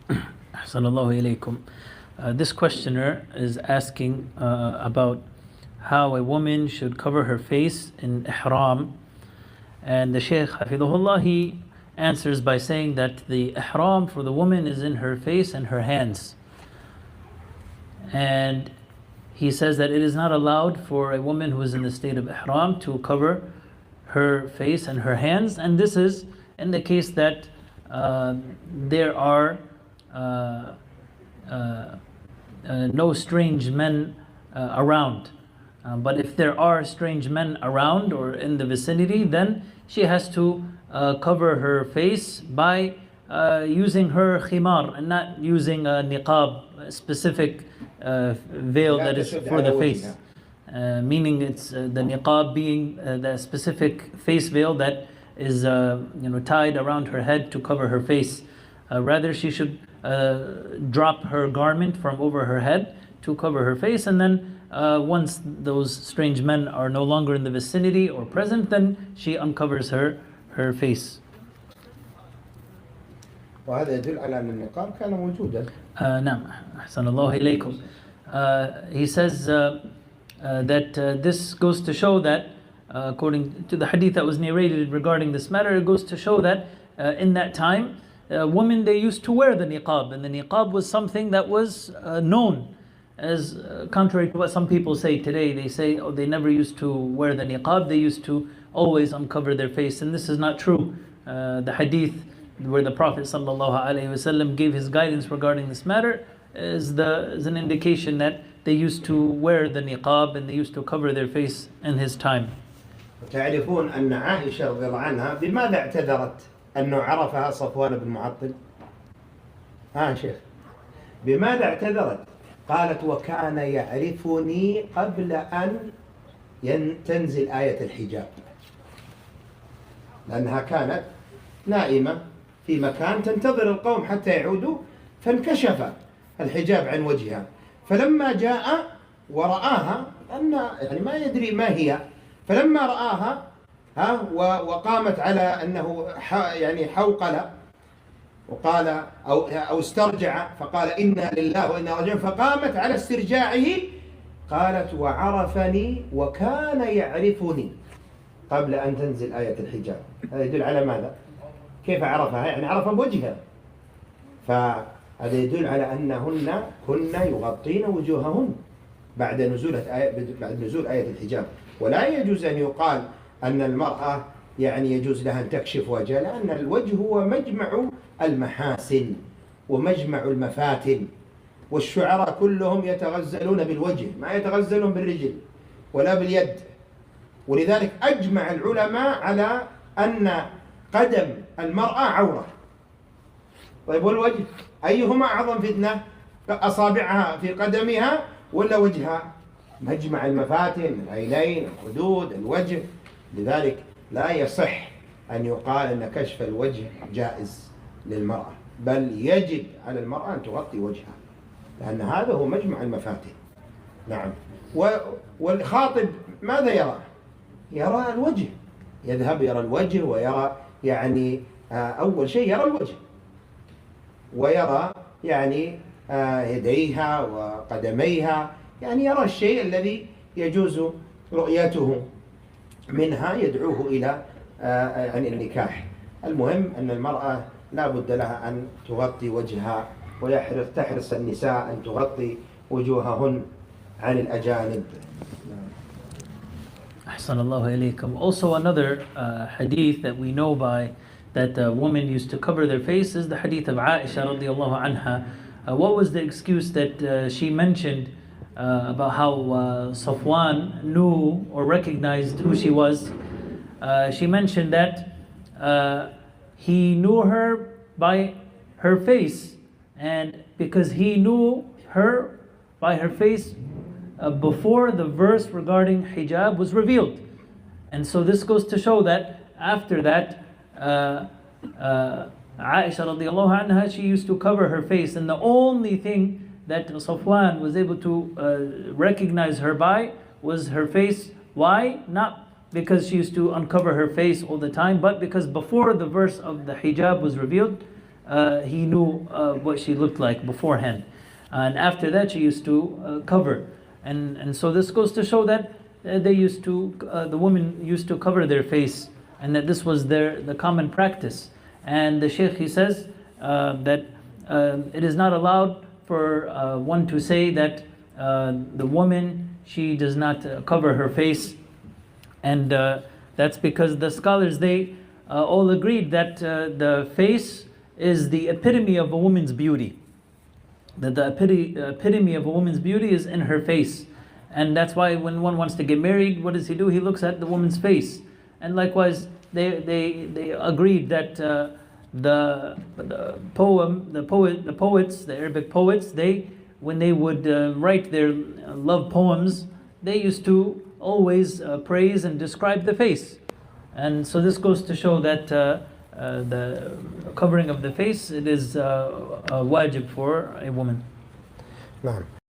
Ahsanallahu ilaykum. This questioner is asking about how a woman should cover her face in ihram. And the Sheikh, Hafidhullah, he answers by saying that the ihram for the woman is in her face and her hands. And he says that it is not allowed for a woman who is in the state of ihram to cover her face and her hands. And this is in the case that there are no strange men around. But if there are strange men around or in the vicinity, then she has to cover her face by using her khimar and not using a niqab, a specific veil that is for the face. Meaning it's the niqab being the specific face veil that is tied around her head to cover her face. Rather, she should drop her garment from over her head to cover her face, and then once those strange men are no longer in the vicinity or present, then she uncovers her face. وهذا يدل على أن النقاب كان موجودا. نعم. أحسن الله إليكم. He says that this goes to show that according to the hadith that was narrated regarding this matter, it goes to show that in that time, women, they used to wear the niqab, and the niqab was something that was known. As contrary to what some people say today, they say, oh, they never used to wear the niqab, they used to always uncover their face, and this is not true. The hadith where the Prophet ﷺ gave his guidance regarding this matter is an indication that they used to wear the niqab and they used to cover their face in his time. تعرفون أن عائشة رضي الله عنها بماذا اعتذرت أنه عرفها صفوان بن معطل؟ شيخ، بماذا اعتذرت؟ قالت وكان يعرفني قبل أن تنزل آية الحجاب، لأنها كانت نائمة في مكان تنتظر القوم حتى يعودوا، فانكشف الحجاب عن وجهها، فلما جاء ورآها أن يعني ما يدري ما هي، فلما رآها وقامت على أنه يعني حوقل وقال أو استرجع فقال إنا لله وإنا راجعون، فقامت على استرجاعه قالت وعرفني وكان يعرفني قبل أن تنزل آية الحجاب. هذا يدل على ماذا؟ كيف عرفها؟ يعني عرف بوجهها، فهذا يدل على أنهن كن يغطين وجوههن بعد نزول آية الحجاب. ولا يجوز أن يقال أن المرأة يعني يجوز لها أن تكشف وجهها، لأن الوجه هو مجمع المحاسن ومجمع المفاتن، والشعراء كلهم يتغزلون بالوجه، ما يتغزلون بالرجل ولا باليد. ولذلك أجمع العلماء على أن قدم المرأة عورة. طيب والوجه أيهما أعظم فتنة؟ أصابعها في قدمها ولا وجهها؟ مجمع المفاتن، العينين، الخدود، الوجه. لذلك لا يصح أن يقال أن كشف الوجه جائز للمرأة، بل يجب على المرأة أن تغطي وجهها، لأن هذا هو مجمع المفاتن. نعم. والخاطب ماذا يرى؟ يرى الوجه، يذهب يرى الوجه ويرى يعني أول شيء يرى الوجه، ويرى يعني يديها وقدميها، يعني يرى الشيء الذي يجوز رؤيته منها يدعوه إلى يعني النكاح. المهم أن المرأة لا بد لها أن تغطي وجهها، وتحرص النساء أن تغطي وجوههن عن الأجانب. أحسن الله إليكم. Also another hadith that we know by that women used to cover their faces, the hadith of Aisha radiallahu anha. What was the excuse that she mentioned about how Safwan knew or recognized who she was? She mentioned that he knew her by her face, and because he knew her by her face before the verse regarding hijab was revealed. And so this goes to show that after that Aisha radiallahu anha, she used to cover her face, and the only thing that Safwan was able to recognize her by was her face. Why? Not because she used to uncover her face all the time, but because before the verse of the hijab was revealed, he knew what she looked like beforehand. And after that, she used to cover. And so this goes to show that the women used to cover their face, and that this was the common practice. And the Sheikh, he says that it is not allowed for one to say that the woman, she does not cover her face. And that's because the scholars, they all agreed that the face is the epitome of a woman's beauty. That the epitome of a woman's beauty is in her face. And that's why when one wants to get married, what does he do? He looks at the woman's face. And likewise, they agreed that the poets, the Arabic poets, when they would write their love poems, they used to always praise and describe the face. And so this goes to show that the covering of the face, it is wajib for a woman. نعم.